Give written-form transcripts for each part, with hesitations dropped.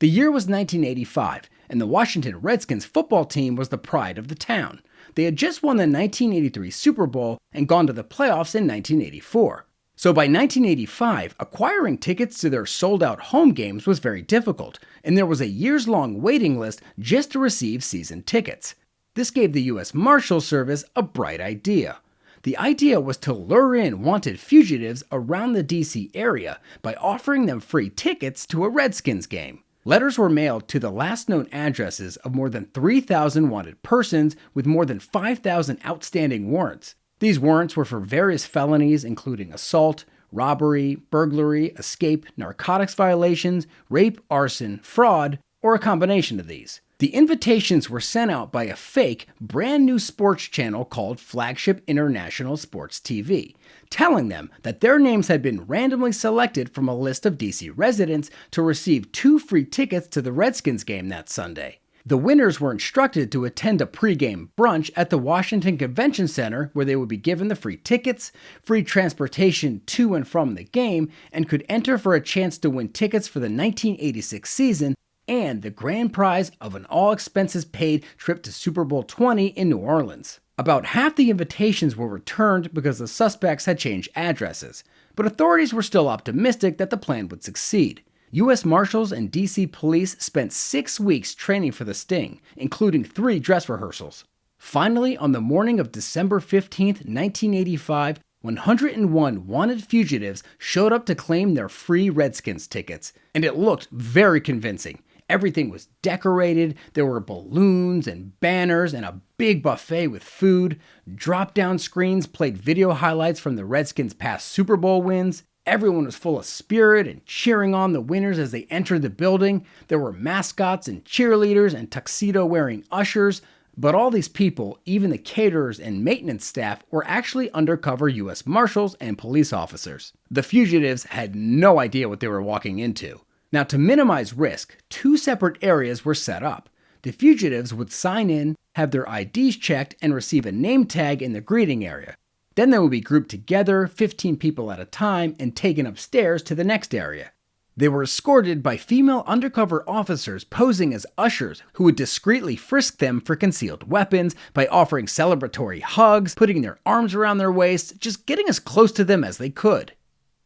The year was 1985, and the Washington Redskins football team was the pride of the town. They had just won the 1983 Super Bowl and gone to the playoffs in 1984. So by 1985, acquiring tickets to their sold-out home games was very difficult, and there was a years-long waiting list just to receive season tickets. This gave the U.S. Marshals Service a bright idea. The idea was to lure in wanted fugitives around the D.C. area by offering them free tickets to a Redskins game. Letters were mailed to the last known addresses of more than 3,000 wanted persons with more than 5,000 outstanding warrants. These warrants were for various felonies including assault, robbery, burglary, escape, narcotics violations, rape, arson, fraud, or a combination of these. The invitations were sent out by a fake, brand new sports channel called Flagship International Sports TV, telling them that their names had been randomly selected from a list of DC residents to receive 2 free tickets to the Redskins game that Sunday. The winners were instructed to attend a pregame brunch at the Washington Convention Center where they would be given the free tickets, free transportation to and from the game, and could enter for a chance to win tickets for the 1986 season and the grand prize of an all-expenses-paid trip to Super Bowl 20 in New Orleans. About half the invitations were returned because the suspects had changed addresses, but authorities were still optimistic that the plan would succeed. U.S. Marshals and D.C. police spent 6 weeks training for the sting, including 3 dress rehearsals. Finally, on the morning of December 15, 1985, 101 wanted fugitives showed up to claim their free Redskins tickets, and it looked very convincing. Everything was decorated, there were balloons and banners and a big buffet with food. Drop-down screens played video highlights from the Redskins' past Super Bowl wins. Everyone was full of spirit and cheering on the winners as they entered the building. There were mascots and cheerleaders and tuxedo-wearing ushers. But all these people, even the caterers and maintenance staff, were actually undercover U.S. Marshals and police officers. The fugitives had no idea what they were walking into. Now, to minimize risk, 2 separate areas were set up. The fugitives would sign in, have their IDs checked, and receive a name tag in the greeting area. Then they would be grouped together, 15 people at a time, and taken upstairs to the next area. They were escorted by female undercover officers posing as ushers who would discreetly frisk them for concealed weapons by offering celebratory hugs, putting their arms around their waists, just getting as close to them as they could.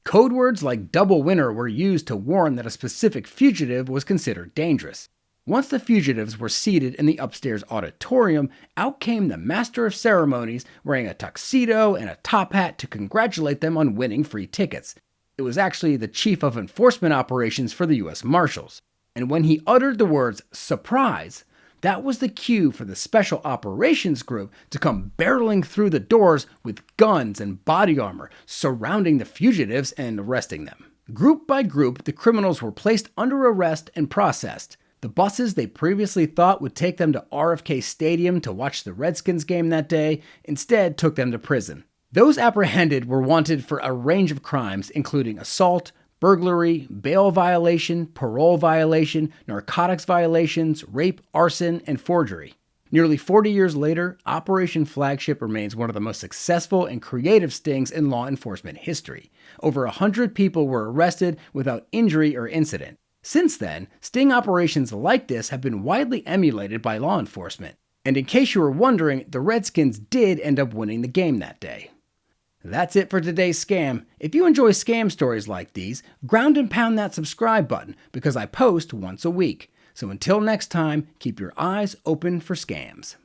Code words like double winner were used to warn that a specific fugitive was considered dangerous. Once the fugitives were seated in the upstairs auditorium, out came the master of ceremonies wearing a tuxedo and a top hat to congratulate them on winning free tickets. It was actually the chief of enforcement operations for the U.S. Marshals. And when he uttered the words, "surprise," that was the cue for the Special Operations Group to come barreling through the doors with guns and body armor, surrounding the fugitives and arresting them. Group by group, the criminals were placed under arrest and processed. The buses they previously thought would take them to RFK Stadium to watch the Redskins game that day instead took them to prison. Those apprehended were wanted for a range of crimes, including assault, burglary, bail violation, parole violation, narcotics violations, rape, arson, and forgery. Nearly 40 years later, Operation Flagship remains one of the most successful and creative stings in law enforcement history. Over 100 people were arrested without injury or incident. Since then, sting operations like this have been widely emulated by law enforcement. And in case you were wondering, the Redskins did end up winning the game that day. That's it for today's scam. If you enjoy scam stories like these, ground and pound that subscribe button because I post once a week. So until next time, keep your eyes open for scams.